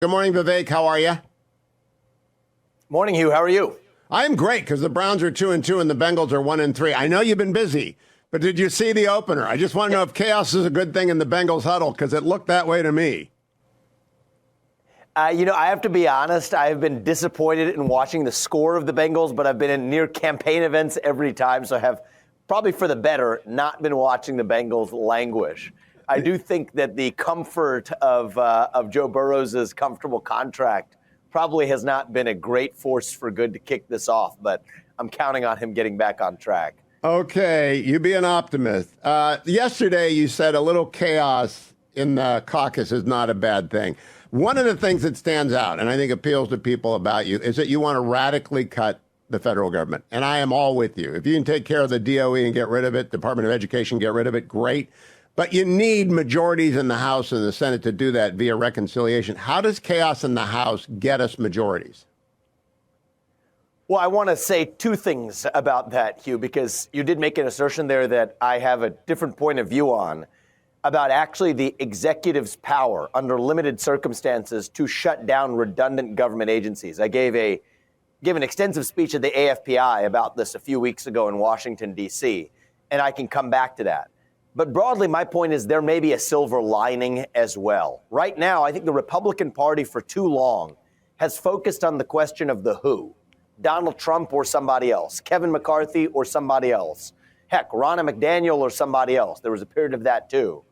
Good morning, Vivek. How are you? Morning, Hugh. How are you? I'm great because the Browns are 2-2 and the Bengals are 1-3. I know you've been busy, but did you see the opener? I just want to know if chaos is a good thing in the Bengals huddle because it looked that way to me. I have to be honest. I have been disappointed in watching the score of the Bengals, but I've been in near campaign events every time, so I have probably for the better not been watching the Bengals languish. I do think that the comfort of Joe Burrow's comfortable contract probably has not been a great force for good to kick this off, but I'm counting on him getting back on track. Okay, you be an optimist. Yesterday, you said a little chaos in the caucus is not a bad thing. One of the things that stands out, and I think appeals to people about you, is that you want to radically cut the federal government. And I am all with you. If you can take care of the DOE and get rid of it, Department of Education, get rid of it, great. But you need majorities in the House and the Senate to do that via reconciliation. How does chaos in the House get us majorities? Well, I want to say two things about that, Hugh, because you did make an assertion there that I have a different point of view on about actually the executive's power under limited circumstances to shut down redundant government agencies. I gave an extensive speech at the AFPI about this a few weeks ago in Washington, D.C., and I can come back to that. But broadly, my point is there may be a silver lining as well. Right now, I think the Republican Party for too long has focused on the question of the who. Donald Trump or somebody else, Kevin McCarthy or somebody else, heck, Ronna McDaniel or somebody else. There was a period of that too.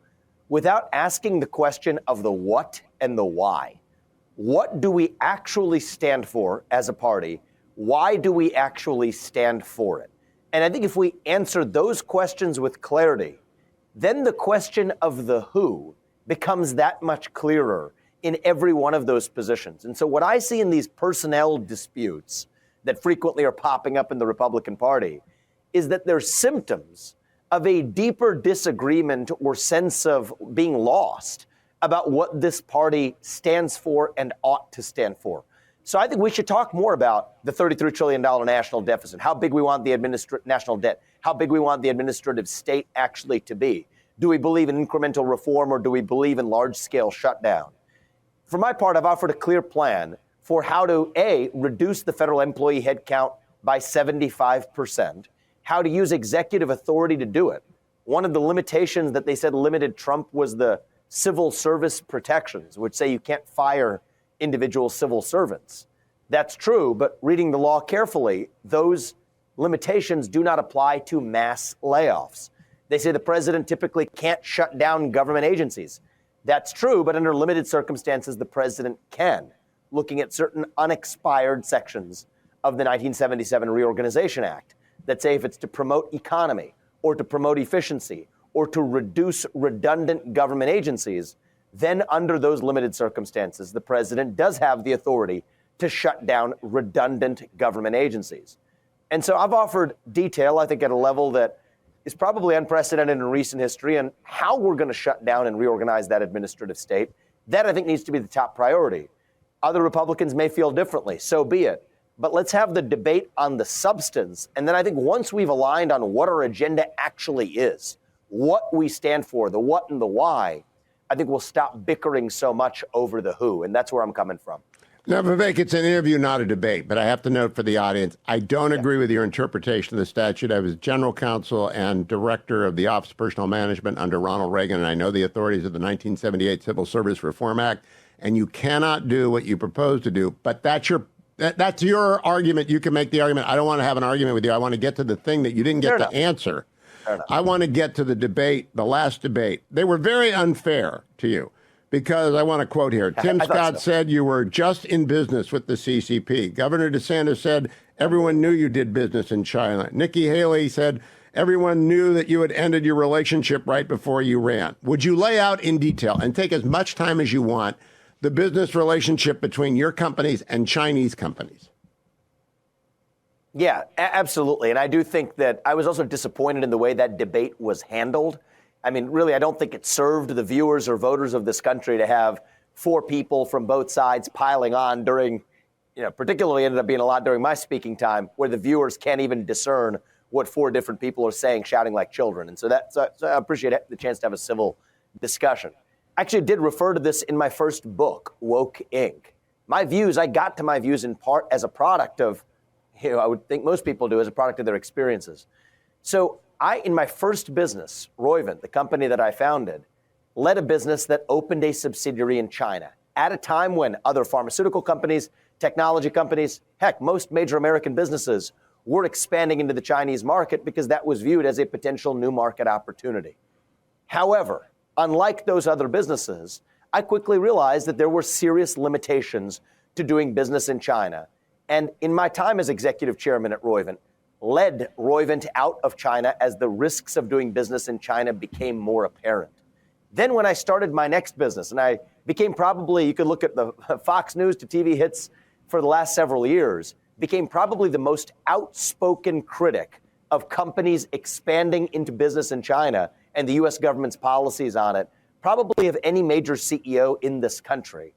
Without asking the question of the what and the why. What do we actually stand for as a party? Why do we actually stand for it? And I think if we answer those questions with clarity, then the question of the who becomes that much clearer in every one of those positions. And so what I see in these personnel disputes that frequently are popping up in the Republican Party is that they're symptoms of a deeper disagreement or sense of being lost about what this party stands for and ought to stand for. So I think we should talk more about the $33 trillion national deficit, how big we want the national debt, how big we want the administrative state actually to be. Do we believe in incremental reform or do we believe in large-scale shutdown? For my part, I've offered a clear plan for how to, A, reduce the federal employee headcount by 75%, how to use executive authority to do it. One of the limitations that they said limited Trump was the civil service protections, which say you can't fire individual civil servants. That's true, but reading the law carefully, those limitations do not apply to mass layoffs. They say the president typically can't shut down government agencies. That's true, but under limited circumstances, the president can, looking at certain unexpired sections of the 1977 Reorganization Act that say if it's to promote economy or to promote efficiency or to reduce redundant government agencies, then under those limited circumstances, the president does have the authority to shut down redundant government agencies. And so I've offered detail, I think, at a level that is probably unprecedented in recent history, and how we're going to shut down and reorganize that administrative state. That, I think, needs to be the top priority. Other Republicans may feel differently, so be it. But let's have the debate on the substance. And then I think once we've aligned on what our agenda actually is, what we stand for, the what and the why, I think we'll stop bickering so much over the who. And that's where I'm coming from. Now, Vivek, it's an interview, not a debate, but I have to note for the audience, I don't agree with your interpretation of the statute. I was general counsel and director of the Office of Personnel Management under Ronald Reagan, and I know the authorities of the 1978 Civil Service Reform Act, and you cannot do what you propose to do, but that's your argument. You can make the argument. I don't want to have an argument with you. I want to get to the thing that you didn't get to answer. I want to get to the debate, the last debate. They were very unfair to you. Because I want to quote here, Tim Scott said you were just in business with the CCP. Governor DeSantis said everyone knew you did business in China. Nikki Haley said everyone knew that you had ended your relationship right before you ran. Would you lay out in detail and take as much time as you want the business relationship between your companies and Chinese companies? Yeah, absolutely. And I do think that I was also disappointed in the way that debate was handled. I mean, really, I don't think it served the viewers or voters of this country to have four people from both sides piling on during, particularly ended up being a lot during my speaking time, where the viewers can't even discern what four different people are saying, shouting like children. And so I appreciate the chance to have a civil discussion. I actually did refer to this in my first book, Woke Inc. My views, I got to my views in part as a product of, I would think most people do, as a product of their experiences. So in my first business, Roivant, the company that I founded, led a business that opened a subsidiary in China at a time when other pharmaceutical companies, technology companies, heck, most major American businesses were expanding into the Chinese market because that was viewed as a potential new market opportunity. However, unlike those other businesses, I quickly realized that there were serious limitations to doing business in China. And in my time as executive chairman at Roivant, led Roivant out of China as the risks of doing business in China became more apparent. Then when I started my next business, and I became probably, you could look at the Fox News to TV hits for the last several years, became probably the most outspoken critic of companies expanding into business in China and the U.S. government's policies on it, probably of any major CEO in this country.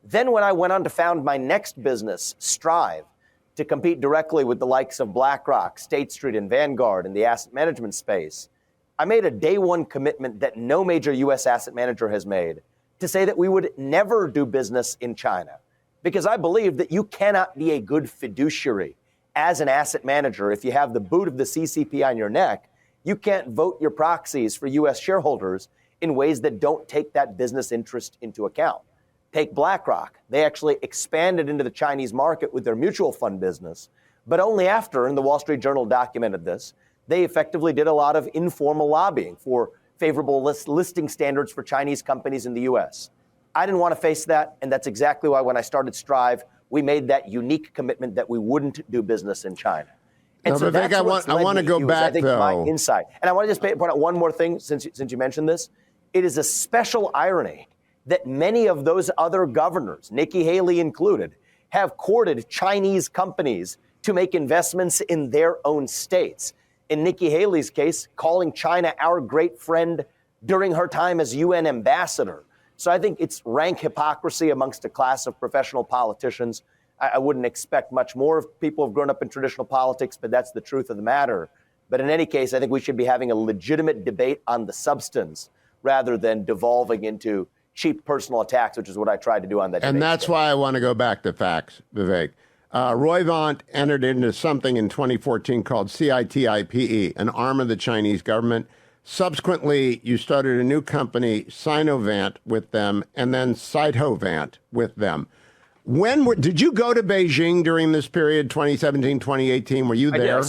Then when I went on to found my next business, Strive, to compete directly with the likes of BlackRock, State Street, and Vanguard in the asset management space, I made a day one commitment that no major U.S. asset manager has made to say that we would never do business in China, because I believe that you cannot be a good fiduciary as an asset manager if you have the boot of the CCP on your neck. You can't vote your proxies for U.S. shareholders in ways that don't take that business interest into account. Take BlackRock. They actually expanded into the Chinese market with their mutual fund business, but only after, and the Wall Street Journal documented this, they effectively did a lot of informal lobbying for favorable listing standards for Chinese companies in the U.S. I didn't want to face that, and that's exactly why when I started Strive, we made that unique commitment that we wouldn't do business in China. And no, so Vivek, I want to go back, though. My insight. And I want to just point out one more thing since you mentioned this. It is a special irony that many of those other governors, Nikki Haley included, have courted Chinese companies to make investments in their own states. In Nikki Haley's case, calling China our great friend during her time as UN ambassador. So I think it's rank hypocrisy amongst a class of professional politicians. I wouldn't expect much more of people who've grown up in traditional politics, but that's the truth of the matter. But in any case, I think we should be having a legitimate debate on the substance rather than devolving into cheap personal attacks, which is what I tried to do on that debate. And that's why I want to go back to facts, Vivek. Roivant entered into something in 2014 called CITIPE, an arm of the Chinese government. Subsequently, you started a new company, Sinovant, with them, and then Cytovant with them. Did you go to Beijing during this period, 2017, 2018? Were you there?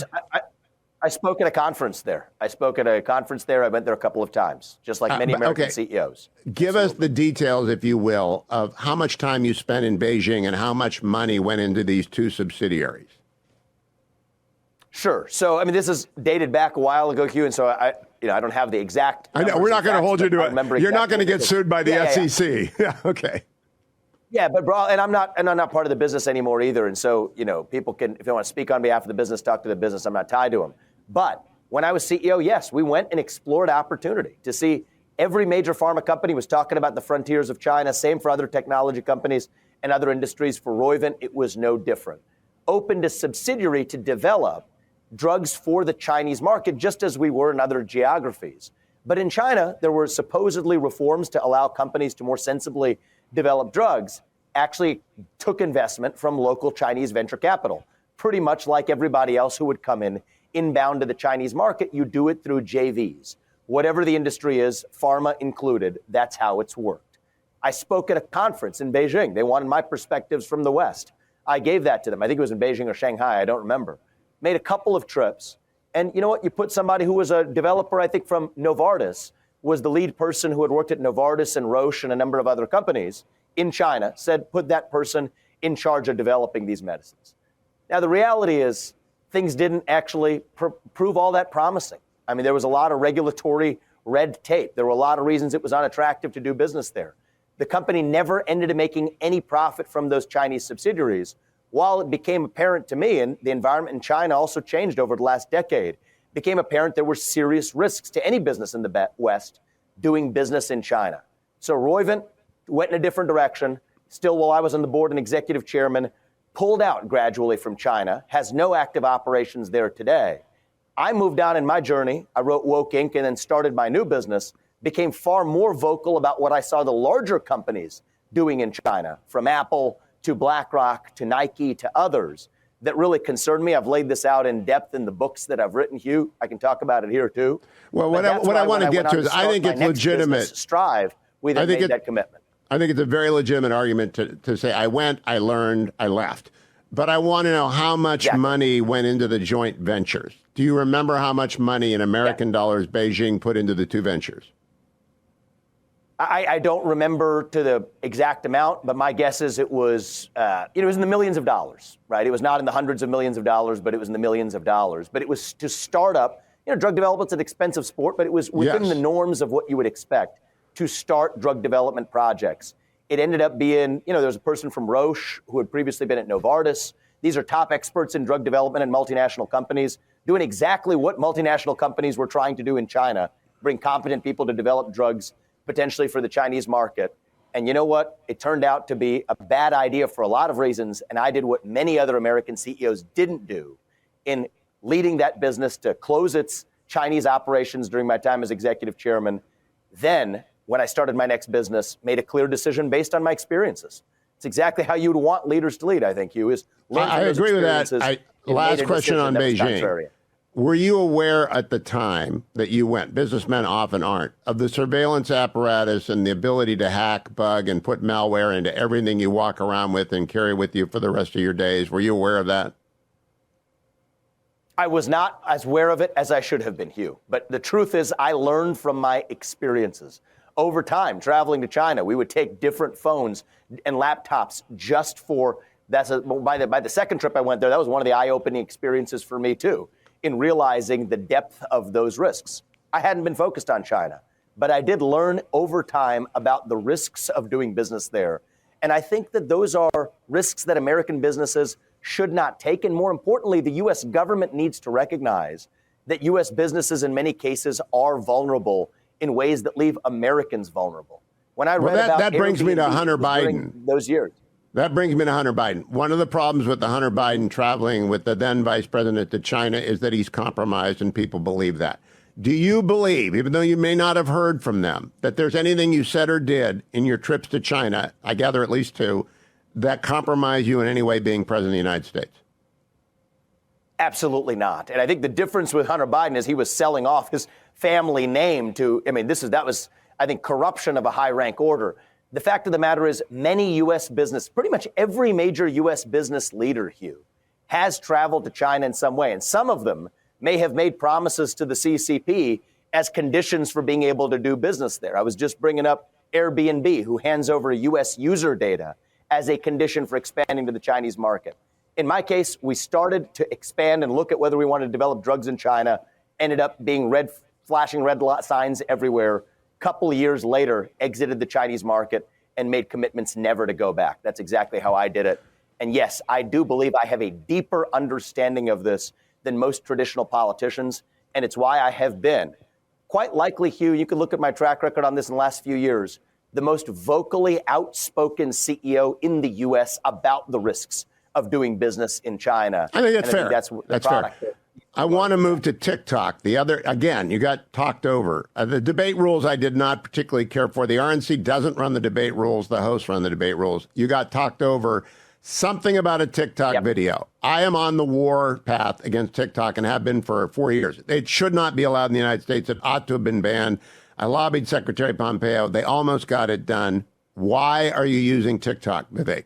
I spoke at a conference there. I went there a couple of times, just like many American CEOs. Give us the details, if you will, of how much time you spent in Beijing and how much money went into these two subsidiaries. Sure. So, I mean, this is dated back a while ago, Hugh, and so I don't have the exact. I know we're not going to hold you to it. You're not going to get sued by the SEC. Yeah. Okay. Yeah, but and I'm not part of the business anymore either. And so, people can, if they want to speak on behalf of the business, talk to the business. I'm not tied to them. But when I was CEO, yes, we went and explored opportunity to see every major pharma company was talking about the frontiers of China. Same for other technology companies and other industries. For Roivant, it was no different. Opened a subsidiary to develop drugs for the Chinese market, just as we were in other geographies. But in China, there were supposedly reforms to allow companies to more sensibly develop drugs, actually took investment from local Chinese venture capital. Pretty much like everybody else who would come inbound to the Chinese market, you do it through JVs. Whatever the industry is, pharma included, that's how it's worked. I spoke at a conference in Beijing. They wanted my perspectives from the West. I gave that to them. I think it was in Beijing or Shanghai. I don't remember. Made a couple of trips. And you know what? You put somebody who was a developer, I think from Novartis, was the lead person who had worked at Novartis and Roche and a number of other companies in China, said put that person in charge of developing these medicines. Now, the reality is things didn't actually prove all that promising. I mean, there was a lot of regulatory red tape. There were a lot of reasons it was unattractive to do business there. The company never ended up making any profit from those Chinese subsidiaries. While it became apparent to me, and the environment in China also changed over the last decade, it became apparent there were serious risks to any business in the West doing business in China. So Roivant went in a different direction. Still, while I was on the board and executive chairman, pulled out gradually from China, has no active operations there today. I moved on in my journey. I wrote Woke Inc. and then started my new business, became far more vocal about what I saw the larger companies doing in China, from Apple to BlackRock to Nike to others, that really concerned me. I've laid this out in depth in the books that I've written, Hugh. I can talk about it here too. Well, what I want to get to is I think it's legitimate. Strive, we then made that commitment. I think it's a very legitimate argument to say, I went, I learned, I left. But I want to know how much money went into the joint ventures. Do you remember how much money in American dollars Beijing put into the two ventures? I don't remember to the exact amount, but my guess is it was, it was in the millions of dollars, right? It was not in the hundreds of millions of dollars, but it was in the millions of dollars. But it was to start up, drug development's an expensive sport, but it was within the norms of what you would expect to start drug development projects. It ended up being, there was a person from Roche who had previously been at Novartis. These are top experts in drug development and multinational companies doing exactly what multinational companies were trying to do in China, bring competent people to develop drugs potentially for the Chinese market. And you know what? It turned out to be a bad idea for a lot of reasons. And I did what many other American CEOs didn't do in leading that business to close its Chinese operations during my time as executive chairman. Then, when I started my next business, made a clear decision based on my experiences. It's exactly how you would want leaders to lead, I think, Hugh, is learn from those agree with that. Last question on Beijing. Contrary. Were you aware at the time that you went, businessmen often aren't, of the surveillance apparatus and the ability to hack, bug, and put malware into everything you walk around with and carry with you for the rest of your days? Were you aware of that? I was not as aware of it as I should have been, Hugh. But the truth is, I learned from my experiences. Over time, traveling to China, we would take different phones and laptops just for, by the second trip I went there, that was one of the eye-opening experiences for me too, in realizing the depth of those risks. I hadn't been focused on China, but I did learn over time about the risks of doing business there. And I think that those are risks that American businesses should not take. And more importantly, the U.S. government needs to recognize that U.S. businesses in many cases are vulnerable in ways that leave Americans vulnerable. When I read about that brings me to Airbnb Hunter Biden. Those years. That brings me to Hunter Biden. One of the problems with the Hunter Biden traveling with the then vice president to China is that he's compromised, and people believe that. Do you believe, even though you may not have heard from them, that there's anything you said or did in your trips to China, I gather at least two, that compromise you in any way being president of the United States? Absolutely not. And I think the difference with Hunter Biden is he was selling off his family name to, that was, I think, corruption of a high rank order. The fact of the matter is many U.S. business, pretty much every major U.S. business leader, Hugh, has traveled to China in some way. And some of them may have made promises to the CCP as conditions for being able to do business there. I was just bringing up Airbnb, who hands over U.S. user data as a condition for expanding to the Chinese market. In my case, we started to expand and look at whether we wanted to develop drugs in China, ended up being flashing red signs everywhere. Couple of years later, exited the Chinese market and made commitments never to go back. That's exactly how I did it. And yes, I do believe I have a deeper understanding of this than most traditional politicians. And it's why I have been, quite likely, Hugh, you can look at my track record on this in the last few years, the most vocally outspoken CEO in the U.S. about the risks of doing business in China. I think that's fair. That's fair. I want to move to TikTok. Again, you got talked over. The debate rules I did not particularly care for. The RNC doesn't run the debate rules. The hosts run the debate rules. You got talked over. Something about a TikTok video. I am on the war path against TikTok and have been for 4 years. It should not be allowed in the United States. It ought to have been banned. I lobbied Secretary Pompeo. They almost got it done. Why are you using TikTok, Vivek?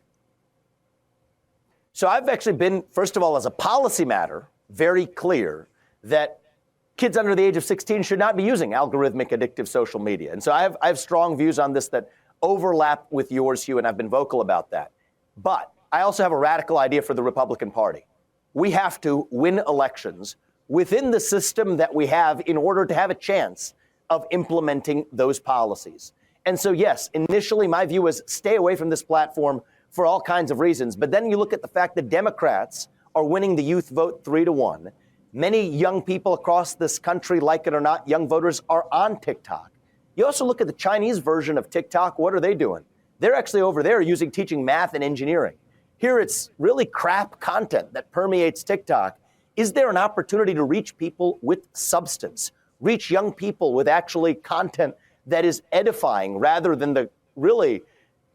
So I've actually been, first of all, as a policy matter, very clear that kids under the age of 16 should not be using algorithmic addictive social media. And so I have strong views on this that overlap with yours, Hugh, and I've been vocal about that. But I also have a radical idea for the Republican Party. We have to win elections within the system that we have in order to have a chance of implementing those policies. And so, yes, initially my view was stay away from this platform for all kinds of reasons. But then you look at the fact that Democrats are winning the youth vote 3-1. Many young people across this country, like it or not, young voters are on TikTok. You also look at the Chinese version of TikTok. What are they doing? They're actually over there teaching math and engineering. Here it's really crap content that permeates TikTok. Is there an opportunity to reach people with substance, reach young people with actually content that is edifying rather than the really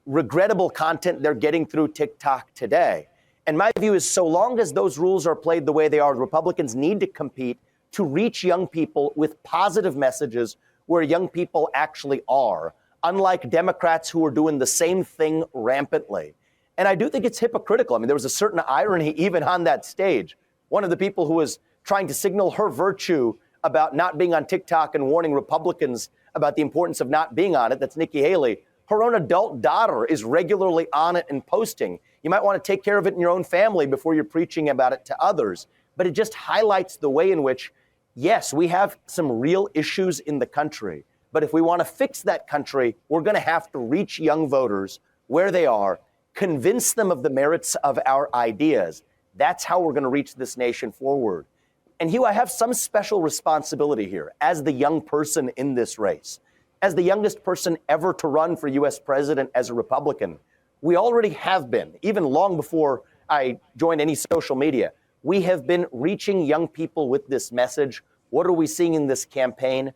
regrettable content they're getting through TikTok today. And my view is, so long as those rules are played the way they are, Republicans need to compete to reach young people with positive messages where young people actually are, unlike Democrats who are doing the same thing rampantly. And I do think it's hypocritical. I mean, there was a certain irony even on that stage. One of the people who was trying to signal her virtue about not being on TikTok and warning Republicans about the importance of not being on it, that's Nikki Haley. Her own adult daughter is regularly on it and posting. You might want to take care of it in your own family before you're preaching about it to others. But it just highlights the way in which, yes, we have some real issues in the country. But if we want to fix that country, we're going to have to reach young voters where they are, convince them of the merits of our ideas. That's how we're going to reach this nation forward. And Hugh, I have some special responsibility here as the young person in this race. As the youngest person ever to run for U.S. president as a Republican, we already have been, even long before I joined any social media, we have been reaching young people with this message. What are we seeing in this campaign?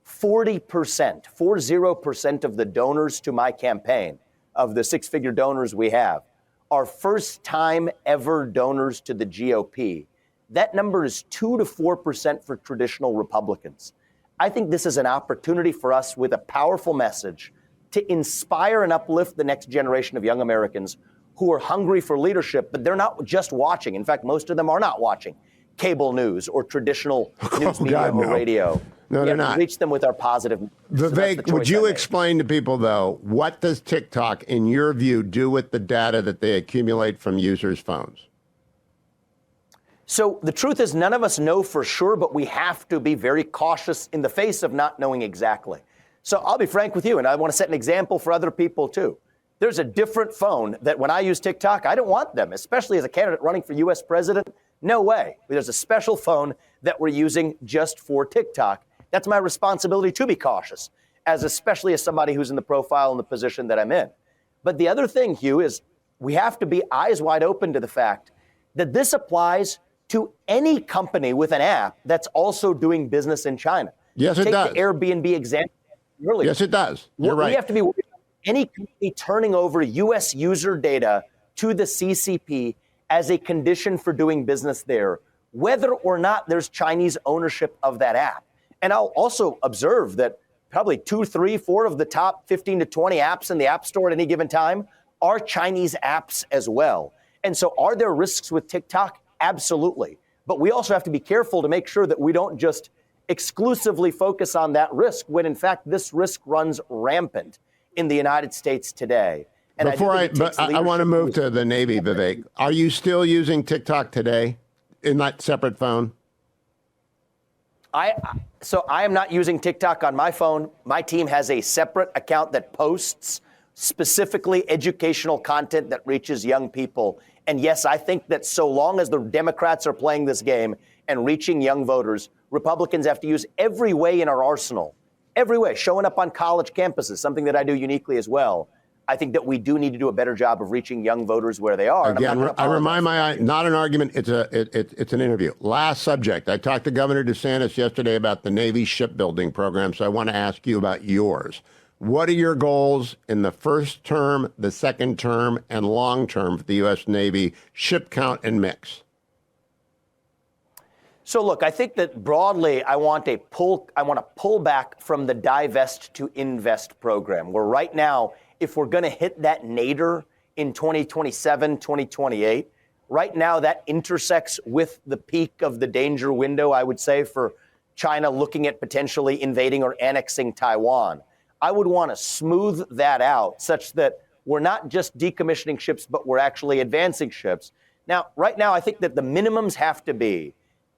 40% of the donors to my campaign, of the six-figure donors we have, are first-time ever donors to the GOP. That number is 2 to 4% for traditional Republicans. I think this is an opportunity for us with a powerful message to inspire and uplift the next generation of young Americans who are hungry for leadership, but they're not just watching. In fact, most of them are not watching cable news or traditional news media or radio. No, they're not. Reach them with our positive. Vivek, would you explain to people, though, what does TikTok, in your view, do with the data that they accumulate from users' phones? So the truth is, none of us know for sure, but we have to be very cautious in the face of not knowing exactly. So I'll be frank with you, and I want to set an example for other people, too. There's a different phone that when I use TikTok, I don't want them, especially as a candidate running for U.S. president. No way. There's a special phone that we're using just for TikTok. That's my responsibility to be cautious, especially as somebody who's in the profile and the position that I'm in. But the other thing, Hugh, is we have to be eyes wide open to the fact that this applies to any company with an app that's also doing business in China. Yes, it does. Take the Airbnb example earlier. Yes, it does. You're right. We have to be worried about any company turning over U.S. user data to the CCP as a condition for doing business there, whether or not there's Chinese ownership of that app. And I'll also observe that probably 2, 3, 4 of the top 15 to 20 apps in the App Store at any given time are Chinese apps as well. And so are there risks with TikTok? Absolutely. But we also have to be careful to make sure that we don't just exclusively focus on that risk when, in fact, this risk runs rampant in the United States today. And I want to move to the Navy, Vivek. Are you still using TikTok today in that separate phone? So I am not using TikTok on my phone. My team has a separate account that posts specifically educational content that reaches young people. And yes, I think that so long as the Democrats are playing this game and reaching young voters, Republicans have to use every way in our arsenal, every way, showing up on college campuses, something that I do uniquely as well. I think that we do need to do a better job of reaching young voters where they are. Again, I remind not an argument, it's an interview. Last subject. I talked to Governor DeSantis yesterday about the Navy shipbuilding program, so I want to ask you about yours. What are your goals in the first term, the second term, and long term for the U.S. Navy ship count and mix? So look, I think that broadly, I want to pull back from the divest to invest program, where right now, if we're going to hit that nadir in 2027, 2028, right now that intersects with the peak of the danger window, I would say, for China looking at potentially invading or annexing Taiwan. I would want to smooth that out such that we're not just decommissioning ships, but we're actually advancing ships. Now, right now, I think that the minimums have to be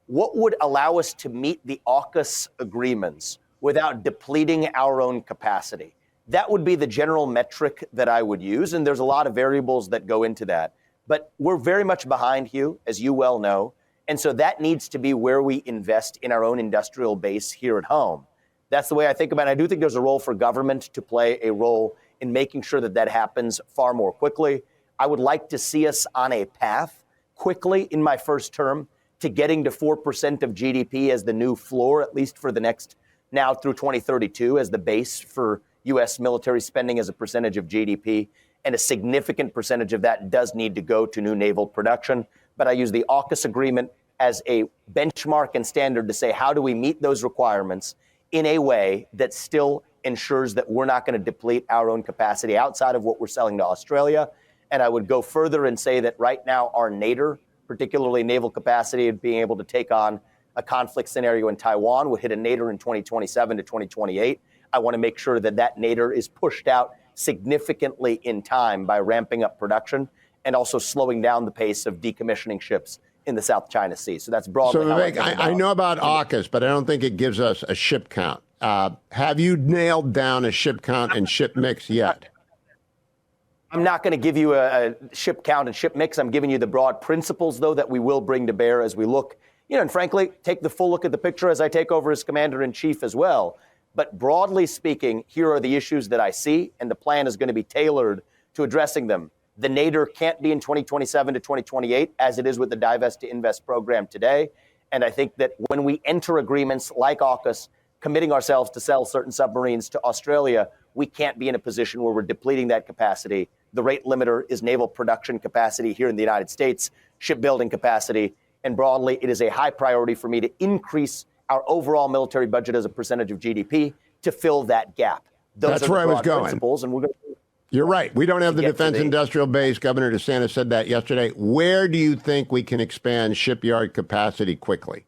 what would allow us to meet the AUKUS agreements without depleting our own capacity. That would be the general metric that I would use, and there's a lot of variables that go into that. But we're very much behind, Hugh, as you well know, and so that needs to be where we invest in our own industrial base here at home. That's the way I think about it. I do think there's a role for government to play a role in making sure that that happens far more quickly. I would like to see us on a path quickly in my first term to getting to 4% of GDP as the new floor, at least for the next now through 2032 as the base for U.S. military spending as a percentage of GDP. And a significant percentage of that does need to go to new naval production. But I use the AUKUS agreement as a benchmark and standard to say, how do we meet those requirements in a way that still ensures that we're not going to deplete our own capacity outside of what we're selling to Australia? And I would go further and say that right now our nadir, particularly naval capacity of being able to take on a conflict scenario in Taiwan, would hit a nadir in 2027 to 2028. I want to make sure that that nadir is pushed out significantly in time by ramping up production and also slowing down the pace of decommissioning ships in the South China Sea. So that's broadly. So Vivek, I know about AUKUS, but I don't think it gives us a ship count. Have you nailed down a ship count and ship mix yet? I'm not going to give you a ship count and ship mix. I'm giving you the broad principles, though, that we will bring to bear as we look, and frankly, take the full look at the picture as I take over as Commander-in-Chief as well. But broadly speaking, here are the issues that I see, and the plan is going to be tailored to addressing them. The nadir can't be in 2027 to 2028, as it is with the Divest to Invest program today. And I think that when we enter agreements like AUKUS, committing ourselves to sell certain submarines to Australia, we can't be in a position where we're depleting that capacity. The rate limiter is naval production capacity here in the United States, shipbuilding capacity, and broadly, it is a high priority for me to increase our overall military budget as a percentage of GDP to fill that gap. That's where I was going. And we're going to You're right. We don't have the defense industrial base. Governor DeSantis said that yesterday. Where do you think we can expand shipyard capacity quickly?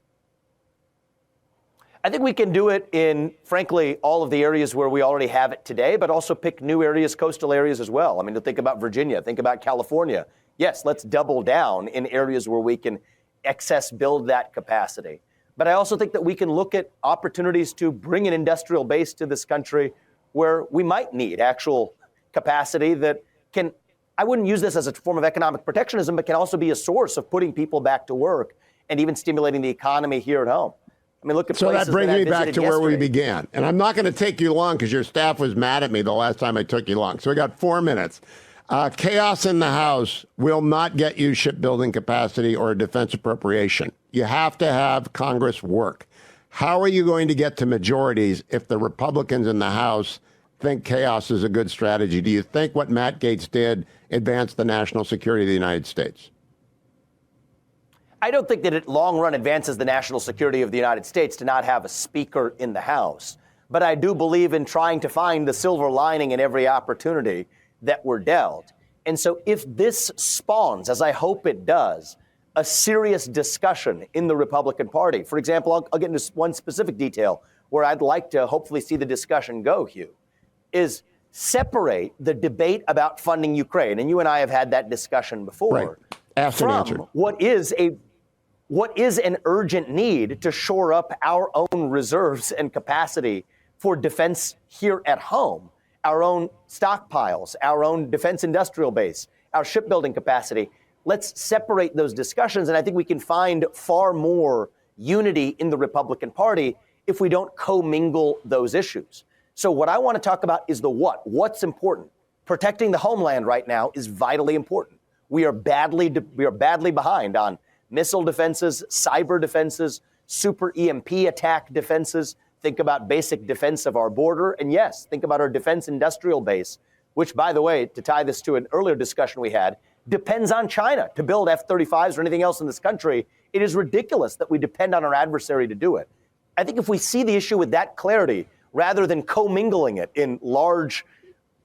I think we can do it in, frankly, all of the areas where we already have it today, but also pick new areas, coastal areas as well. I mean, to think about Virginia, think about California. Yes, let's double down in areas where we can excess build that capacity. But I also think that we can look at opportunities to bring an industrial base to this country where we might need actual capacity that can, I wouldn't use this as a form of economic protectionism, but can also be a source of putting people back to work and even stimulating the economy here at home. I mean, look at so that brings me back to where we yesterday. began. And I'm not going to take you long because your staff was mad at me the last time I took you long. So we got 4 minutes. Chaos in the House will not get you shipbuilding capacity or a defense appropriation. You have to have Congress work. How are you going to get to majorities if the Republicans in the House think chaos is a good strategy? Do you think what Matt Gaetz did advanced the national security of the United States? I don't think that it long run advances the national security of the United States to not have a speaker in the House. But I do believe in trying to find the silver lining in every opportunity that we're dealt. And so if this spawns, as I hope it does, a serious discussion in the Republican Party, for example, I'll get into one specific detail where I'd like to hopefully see the discussion go, Hugh, is separate the debate about funding Ukraine. And you and I have had that discussion before. Right. Asked and answered. What is an urgent need to shore up our own reserves and capacity for defense here at home, our own stockpiles, our own defense industrial base, our shipbuilding capacity. Let's separate those discussions. And I think we can find far more unity in the Republican Party if we don't commingle those issues. So what I want to talk about is the what. What's important? Protecting the homeland right now is vitally important. We are badly behind on missile defenses, cyber defenses, super EMP attack defenses. Think about basic defense of our border. And yes, think about our defense industrial base, which, by the way, to tie this to an earlier discussion we had, depends on China to build F-35s or anything else in this country. It is ridiculous that we depend on our adversary to do it. I think if we see the issue with that clarity, rather than commingling it in large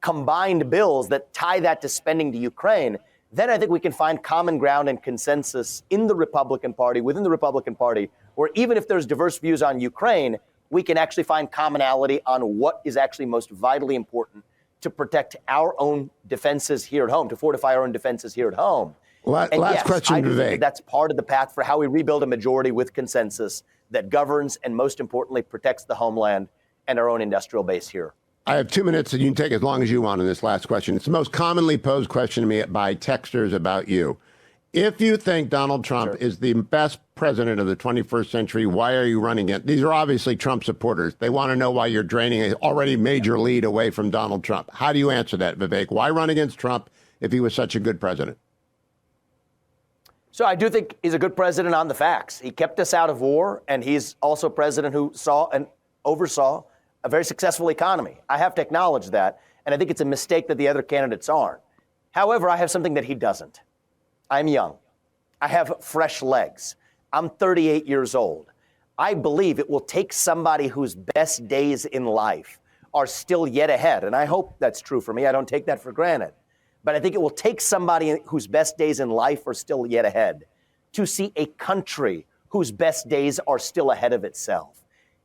combined bills that tie that to spending to Ukraine, then I think we can find common ground and consensus in the Republican Party, within the Republican Party, where even if there's diverse views on Ukraine, we can actually find commonality on what is actually most vitally important to protect our own defenses here at home, to fortify our own defenses here at home. Last question, Vivek. That's part of the path for how we rebuild a majority with consensus that governs and, most importantly, protects the homeland and our own industrial base here. I have 2 minutes, and you can take as long as you want on this last question. It's the most commonly posed question to me by texters about you. If you think Donald Trump is the best president of the 21st century, why are you running it? These are obviously Trump supporters. They want to know why you're draining an already major lead away from Donald Trump. How do you answer that, Vivek? Why run against Trump if he was such a good president? So I do think he's a good president on the facts. He kept us out of war, and he's also a president who saw an oversaw a very successful economy. I have to acknowledge that, and I think it's a mistake that the other candidates aren't. However, I have something that he doesn't. I'm young. I have fresh legs. I'm 38 years old. I believe it will take somebody whose best days in life are still yet ahead, and I hope that's true for me. I don't take that for granted. But I think it will take somebody whose best days in life are still yet ahead to see a country whose best days are still ahead of itself.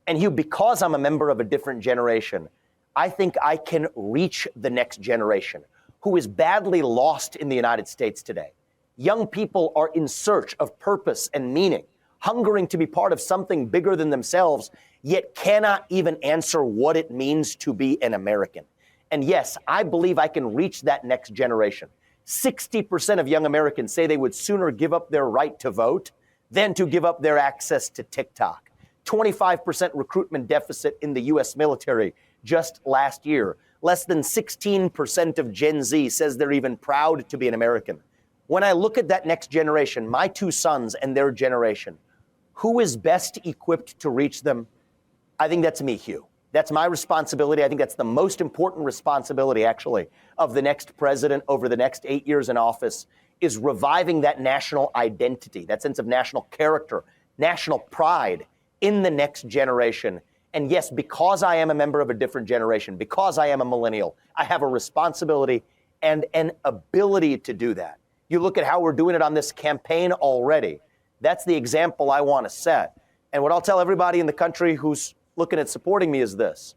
And Hugh, because I'm a member of a different generation, I think I can reach the next generation who is badly lost in the United States today. Young people are in search of purpose and meaning, hungering to be part of something bigger than themselves, yet cannot even answer what it means to be an American. And yes, I believe I can reach that next generation. 60% of young Americans say they would sooner give up their right to vote than to give up their access to TikTok. 25% recruitment deficit in the U.S. military just last year. Less than 16% of Gen Z says they're even proud to be an American. When I look at that next generation, my two sons and their generation, who is best equipped to reach them? I think that's me, Hugh. That's my responsibility. I think that's the most important responsibility, actually, of the next president over the next 8 years in office, is reviving that national identity, that sense of national character, national pride in the next generation. And yes, because I am a member of a different generation, because I am a millennial, I have a responsibility and an ability to do that. You look at how we're doing it on this campaign already. That's the example I want to set. And what I'll tell everybody in the country who's looking at supporting me is this.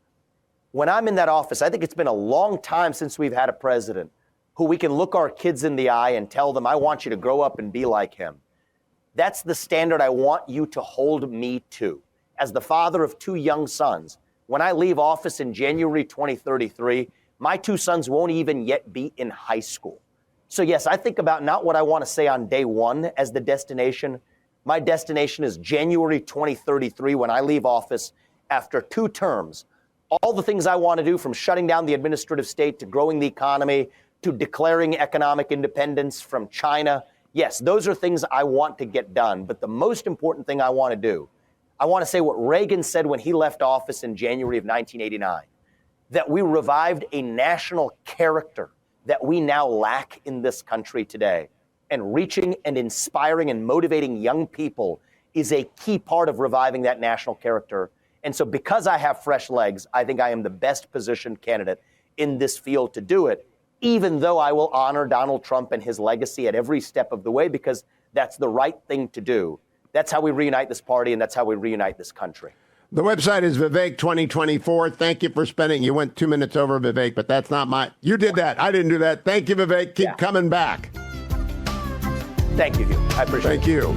When I'm in that office, I think it's been a long time since we've had a president who we can look our kids in the eye and tell them, I want you to grow up and be like him. That's the standard I want you to hold me to. As the father of two young sons, when I leave office in January 2033, my two sons won't even yet be in high school. So yes, I think about not what I want to say on day one as the destination. My destination is January 2033 when I leave office after 2 terms. All the things I want to do, from shutting down the administrative state to growing the economy to declaring economic independence from China. Yes, those are things I want to get done. But the most important thing I want to do, I want to say what Reagan said when he left office in January of 1989, that we revived a national character that we now lack in this country today. And reaching and inspiring and motivating young people is a key part of reviving that national character. And so because I have fresh legs, I think I am the best positioned candidate in this field to do it, even though I will honor Donald Trump and his legacy at every step of the way, because that's the right thing to do. That's how we reunite this party, and that's how we reunite this country. The website is Vivek 2024. Thank you for spending. You went 2 minutes over, Vivek, but that's not my. You did that. I didn't do that. Thank you, Vivek. Keep coming back. Thank you, Hugh. I appreciate it. Thank you.